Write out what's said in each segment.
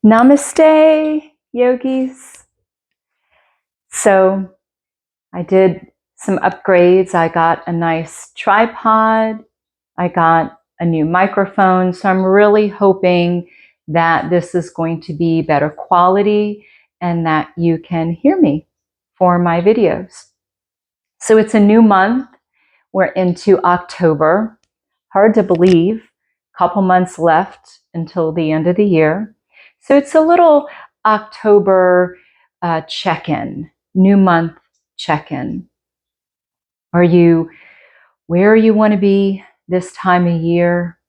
Namaste, yogis. So I did some upgrades. I got a nice tripod. I got a new microphone. So I'm really hoping that this is going to be better quality and that you can hear me for my videos. So it's a new month. We're into October. Hard to believe. A couple months left until the end of the year. So it's a little October check-in, new month check-in. Are you where you want to be this time of year?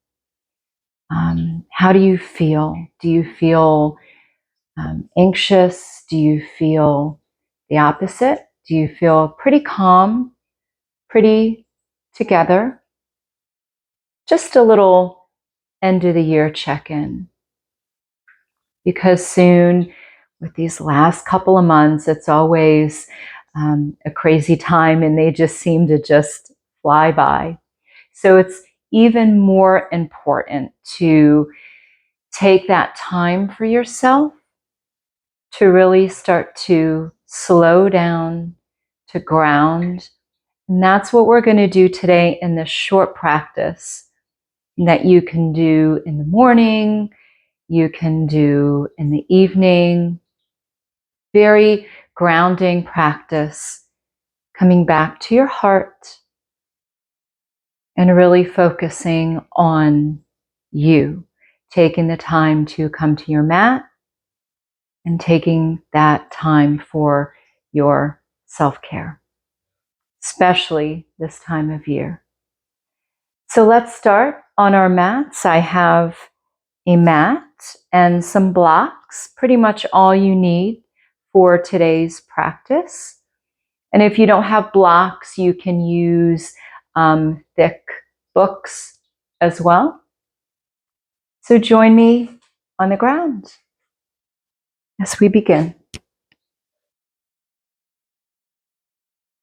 How do you feel? Do you feel anxious? Do you feel the opposite? Do you feel pretty calm, pretty together? Just a little end of the year check-in. Because soon, with these last couple of months, it's always a crazy time and they just seem to just fly by. So it's even more important to take that time for yourself to really start to slow down, to ground. And that's what we're going to do today in this short practice that you can do in the morning, you can do in the evening. Very grounding practice, coming back to your heart and really focusing on you, taking the time to come to your mat and taking that time for your self-care, especially this time of year. So let's start on our mats. I have a mat and some blocks, pretty much all you need for today's practice. And if you don't have blocks, you can use thick books as well. So join me on the ground as we begin.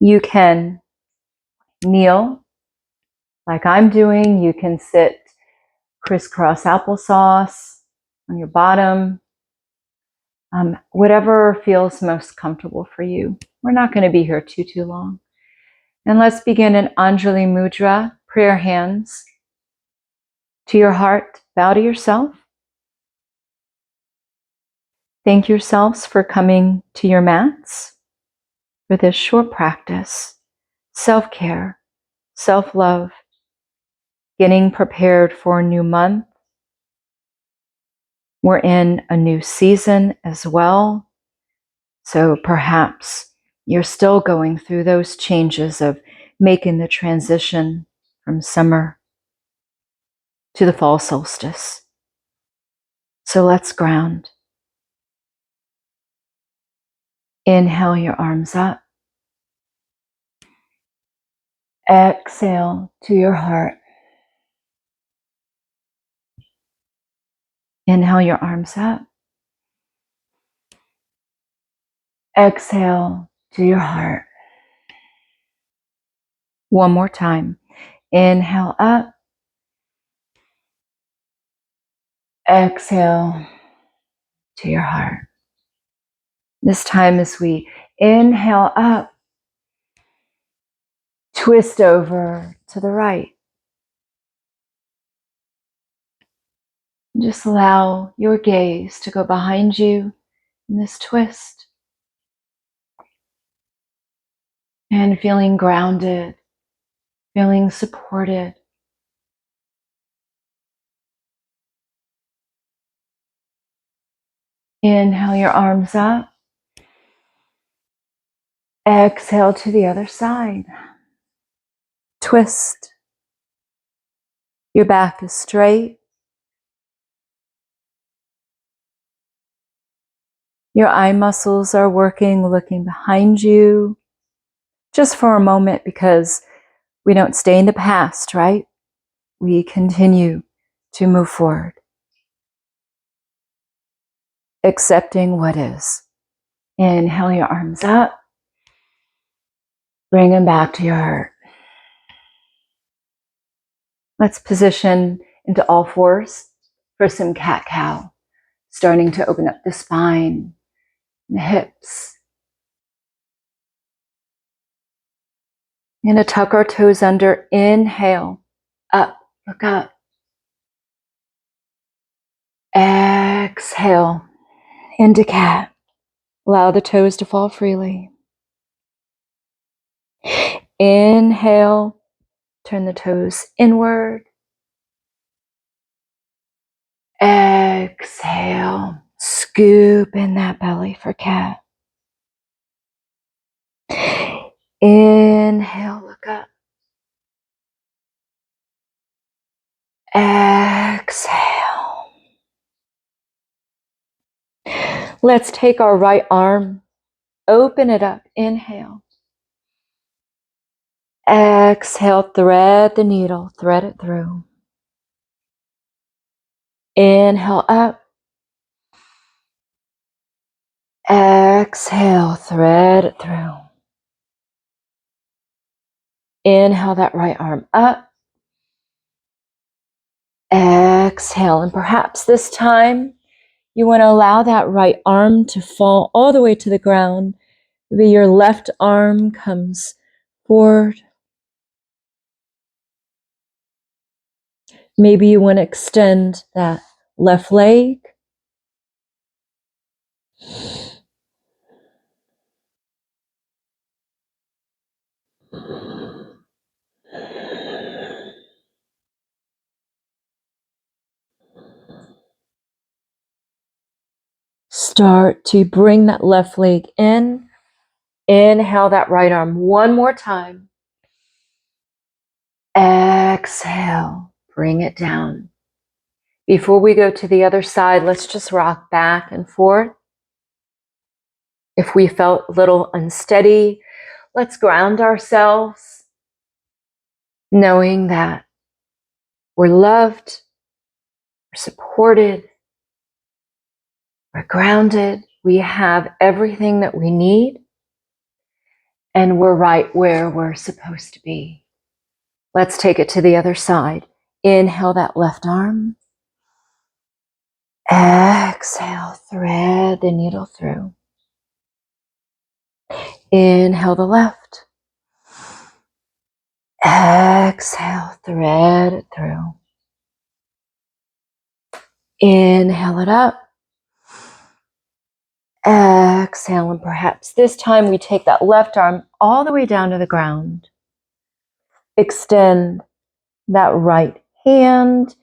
You can kneel like I'm doing. You can sit crisscross applesauce on your bottom. Whatever feels most comfortable for you. We're not going to be here too long. And let's begin in Anjali Mudra, prayer hands to your heart. Bow to yourself. Thank yourselves for coming to your mats for this short practice. Self-care, self-love, getting prepared for a new month. We're in a new season as well. So perhaps you're still going through those changes of making the transition from summer to the fall solstice. So let's ground. Inhale your arms up. Exhale to your heart. Inhale your arms up. Exhale to your heart. One more time. Inhale up. Exhale to your heart. This time as we inhale up, twist over to the right. Just allow your gaze to go behind you in this twist. And feeling grounded, feeling supported. Inhale your arms up. Exhale to the other side. Twist. Your back is straight. Your eye muscles are working, looking behind you. Just for a moment, because we don't stay in the past, right? We continue to move forward. Accepting what is. Inhale your arms up. Bring them back to your heart. Let's position into all fours for some cat-cow. starting to open up the spine, the hips. And to tuck our toes under. Inhale, up, look up. Exhale, into cat. Allow the toes to fall freely. Inhale, turn the toes inward. Exhale, scoop in that belly for cat. Inhale, look up. Exhale. Let's take our right arm, open it up. Inhale. Exhale, thread the needle, thread it through. Inhale up. Exhale, thread it through. Inhale that right arm up. Exhale, and perhaps this time you want to allow that right arm to fall all the way to the ground. Maybe your left arm comes forward. Maybe you want to extend that left leg. Start to bring that left leg in. Inhale that right arm one more time. Exhale, bring it down. Before we go to the other side, let's just rock back and forth. If we felt a little unsteady, let's ground ourselves, knowing that we're loved, we're supported, we're grounded, we have everything that we need, and we're right where we're supposed to be. Let's take it to the other side. Inhale that left arm. Exhale, thread the needle through. Inhale the left. Exhale, thread it through. Inhale it up. Exhale, and perhaps this time we take that left arm all the way down to the ground. Extend that right hand,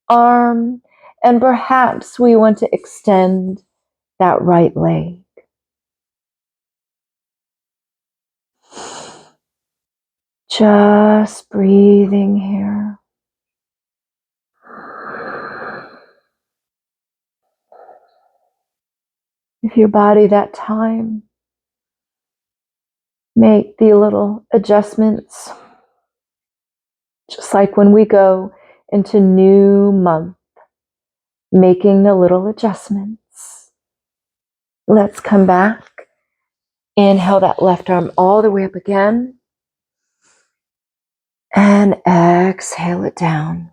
arm, and perhaps we want to extend that right leg. Just breathing here. Give your body that time. Make the little adjustments. Just like when we go into new month, making the little adjustments. Let's come back. Inhale that left arm all the way up again. And exhale it down.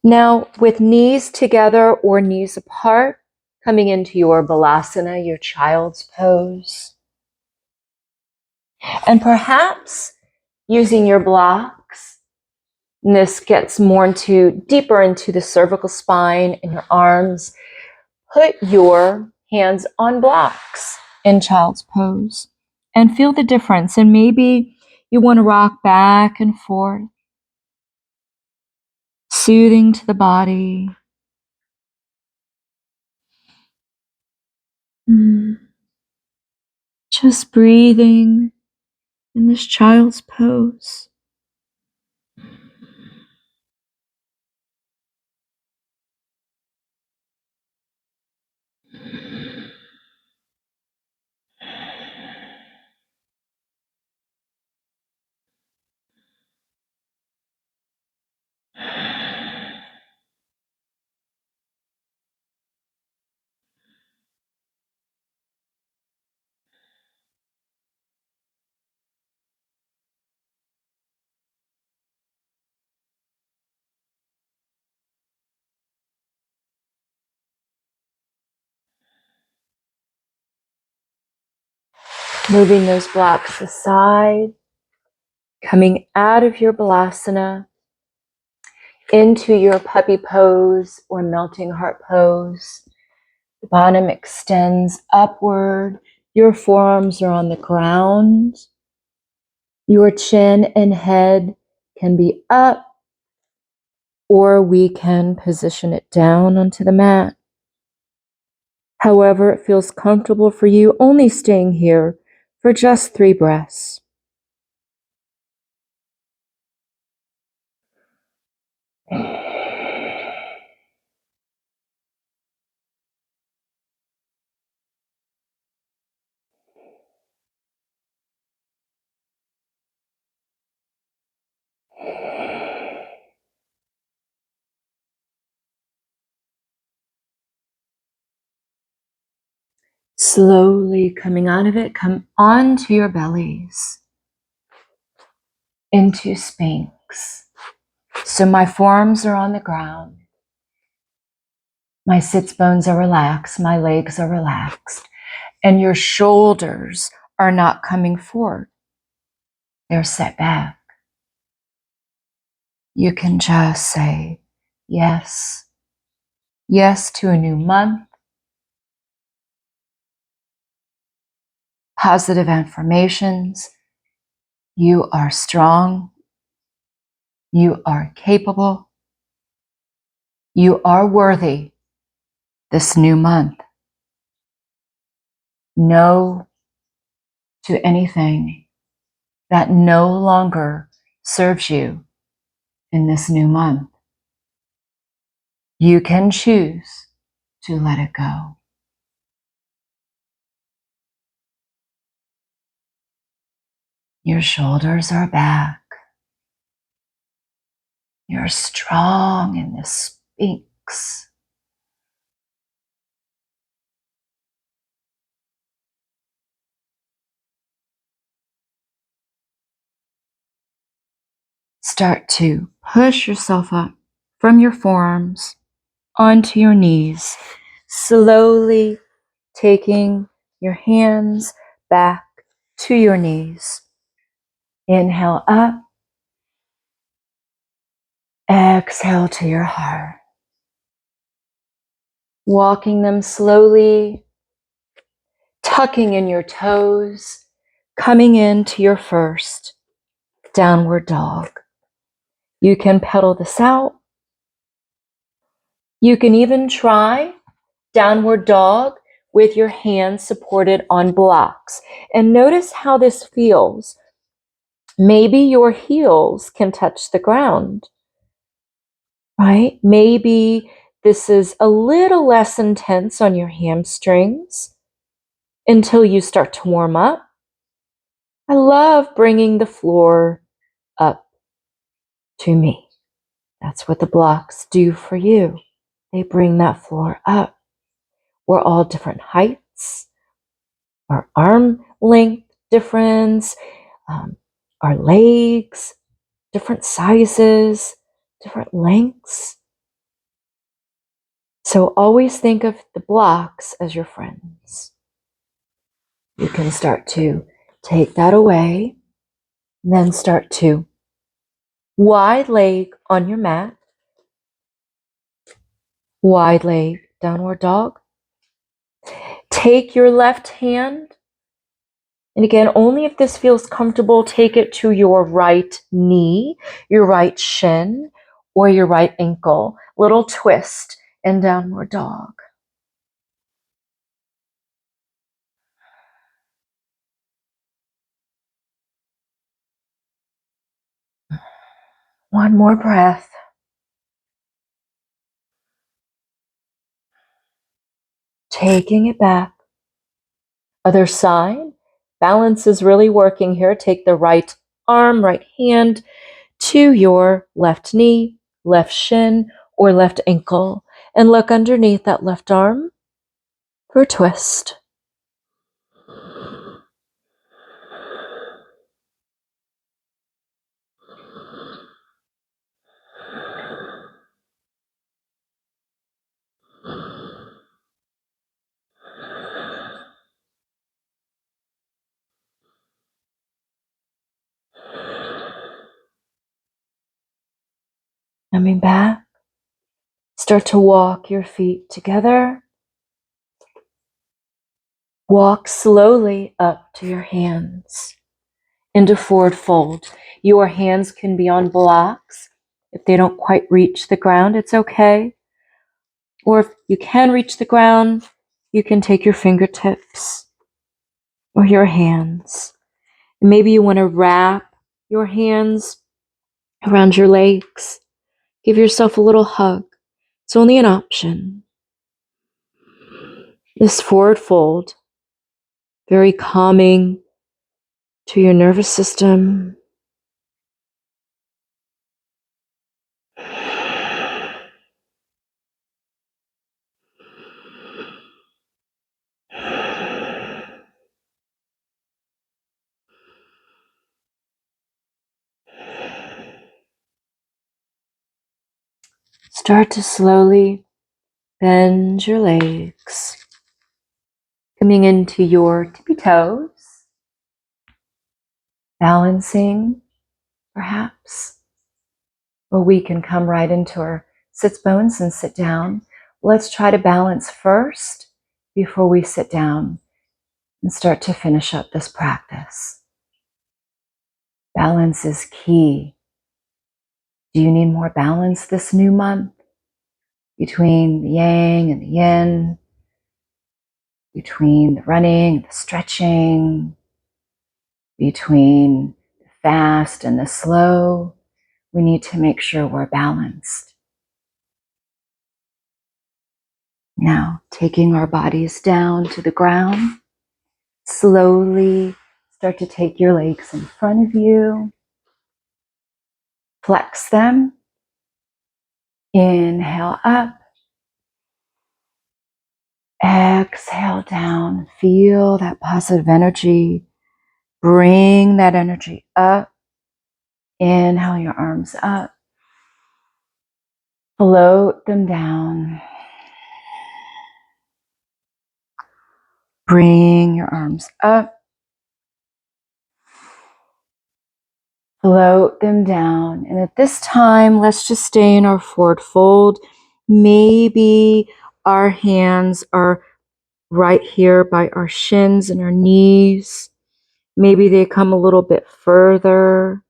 Now, with knees together or knees apart, coming into your balasana, your child's pose. And perhaps using your blocks. And this gets more deeper into the cervical spine and your arms. Put your hands on blocks in child's pose and feel the difference. And maybe you want to rock back and forth, soothing to the body. Just breathing in this child's pose. Moving those blocks aside, coming out of your balasana into your puppy pose or melting heart pose. The bottom extends upward. Your forearms are on the ground. Your chin and head can be up, or we can position it down onto the mat. However it feels comfortable for you, only staying here for just 3 breaths. Slowly coming out of it, come onto your bellies, into Sphinx. So my forearms are on the ground. My sits bones are relaxed. My legs are relaxed. And your shoulders are not coming forward. They're set back. You can just say yes. Yes to a new month. Positive affirmations. You are strong. You are capable. You are worthy this new month. No to anything that no longer serves you in this new month. You can choose to let it go. Your shoulders are back. You're strong in this Sphinx. Start to push yourself up from your forearms onto your knees, slowly taking your hands back to your knees. Inhale up, exhale to your heart. Walking them slowly, tucking in your toes, coming into your first downward dog. You can pedal this out. You can even try downward dog with your hands supported on blocks. And notice how this feels. Maybe your heels can touch the ground, right? Maybe this is a little less intense on your hamstrings until you start to warm up. I love bringing the floor up to me. That's what the blocks do for you. They bring that floor up. We're all different heights, our arm length difference, our legs, different sizes, different lengths. So always think of the blocks as your friends. You can start to take that away, and then start to wide leg on your mat, wide leg downward dog. Take your left hand, and again, only if this feels comfortable, take it to your right knee, your right shin, or your right ankle. Little twist and downward dog. One more breath. Taking it back. Other side. Balance is really working here. Take the right arm, right hand to your left knee, left shin, or left ankle, and look underneath that left arm for a twist. Coming back. Start to walk your feet together. Walk slowly up to your hands into forward fold. Your hands can be on blocks. If they don't quite reach the ground, it's okay. Or if you can reach the ground, you can take your fingertips or your hands. Maybe you want to wrap your hands around your legs. Give yourself a little hug. It's only an option. This forward fold, very calming to your nervous system. Start to slowly bend your legs, coming into your tippy toes, balancing perhaps, or we can come right into our sits bones and sit down. Let's try to balance first before we sit down and start to finish up this practice. Balance is key. Do you need more balance this new month? Between the yang and the yin, between the running, the stretching, between the fast and the slow, we need to make sure we're balanced. Now, taking our bodies down to the ground, slowly start to take your legs in front of you, flex them, inhale up, exhale down, feel that positive energy, bring that energy up, inhale your arms up, float them down, bring your arms up, float them down. And at this time, let's just stay in our forward fold. Maybe our hands are right here by our shins and our knees. Maybe they come a little bit further.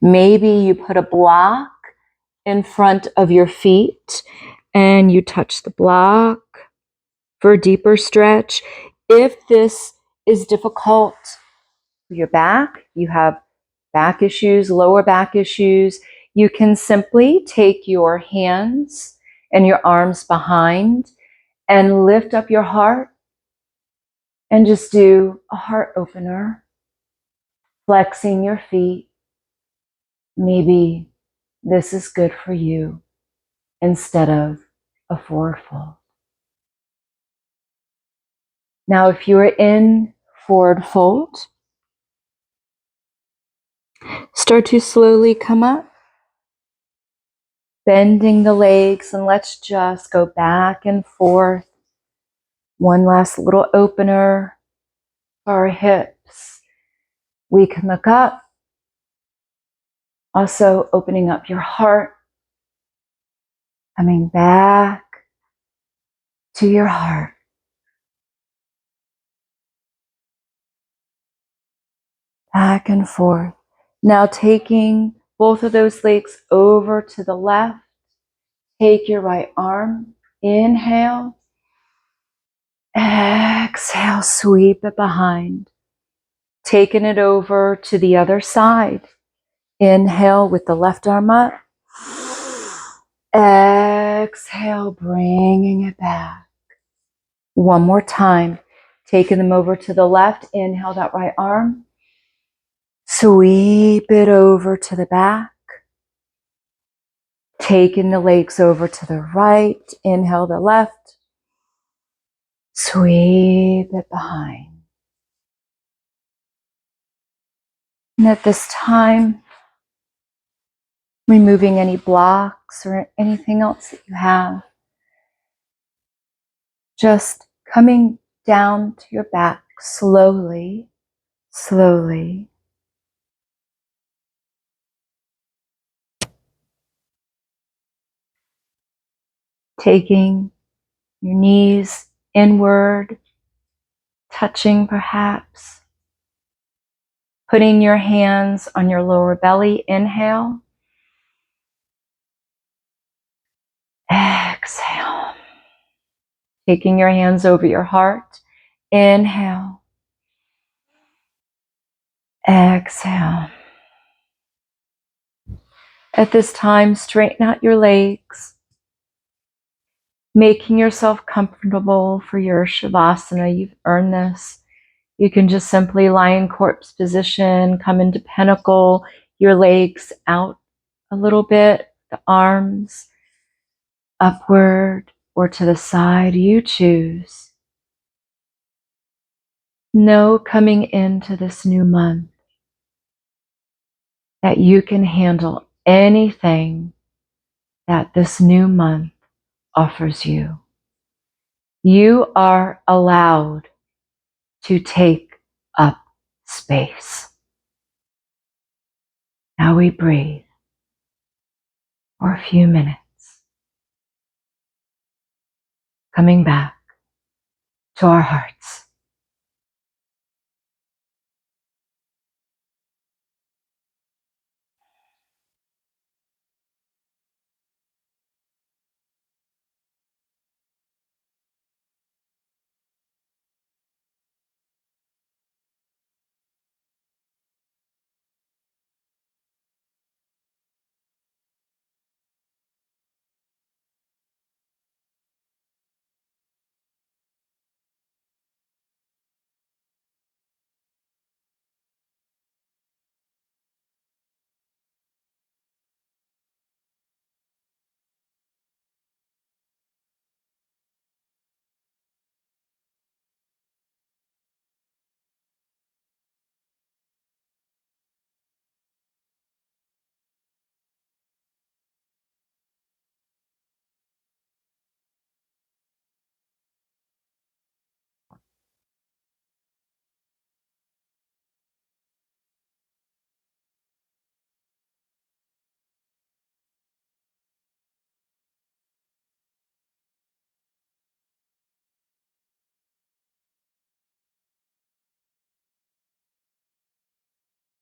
Maybe you put a block in front of your feet and you touch the block for a deeper stretch. If this is difficult for your back, you have back issues, lower back issues, you can simply take your hands and your arms behind and lift up your heart and just do a heart opener, flexing your feet. Maybe this is good for you instead of a forward fold. Now, if you are in forward fold, start to slowly come up, bending the legs, and let's just go back and forth. One last little opener for our hips. We can look up, also opening up your heart, coming back to your heart. Back and forth. Now taking both of those legs over to the left. Take your right arm. Inhale. Exhale. Sweep it behind. Taking it over to the other side. Inhale with the left arm up. Exhale, bringing it back. One more time. Taking them over to the left. Inhale that right arm. Sweep it over to the back. Taking the legs over to the right. Inhale the left. Sweep it behind. And at this time, removing any blocks or anything else that you have. Just coming down to your back slowly, slowly. taking your knees inward, touching perhaps, putting your hands on your lower belly. Inhale. Exhale. Taking your hands over your heart. Inhale. Exhale. At this time, straighten out your legs, making yourself comfortable for your Shavasana. You've earned this. You can just simply lie in corpse position, come into pentacle, your legs out a little bit, the arms upward or to the side. You choose. Know coming into this new month that you can handle anything that this new month offers you. You are allowed to take up space. Now we breathe for a few minutes, coming back to our hearts.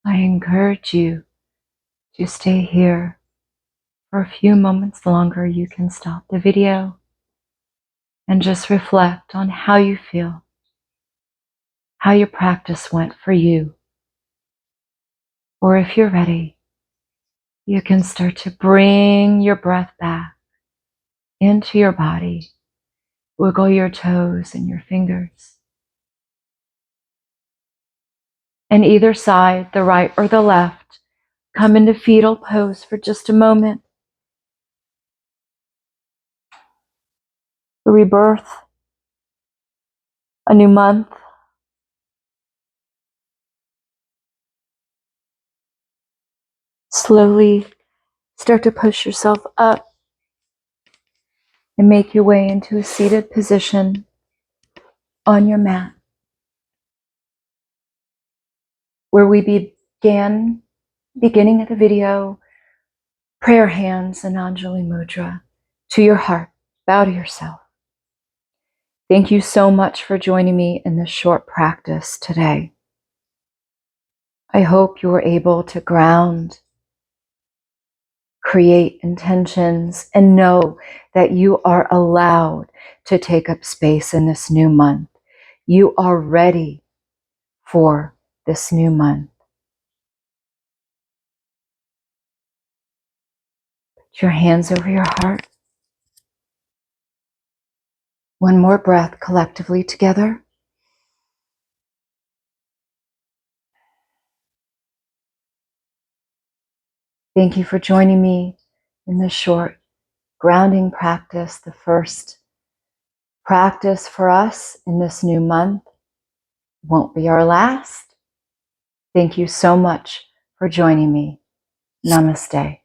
I encourage you to stay here for a few moments longer. You can stop the video and just reflect on how you feel, how your practice went for you. Or if you're ready, you can start to bring your breath back into your body. Wiggle your toes and your fingers. And either side, the right or the left, come into fetal pose for just a moment. A rebirth, a new month. Slowly start to push yourself up and make your way into a seated position on your mat, where we beginning of the video, prayer hands and Anjali Mudra to your heart. Bow to yourself. Thank you so much for joining me in this short practice today. I hope you were able to ground, create intentions, and know that you are allowed to take up space in this new month. You are ready for this new month. Put your hands over your heart. One more breath collectively together. Thank you for joining me in this short grounding practice, the first practice for us in this new month. Won't be our last. Thank you so much for joining me. Namaste.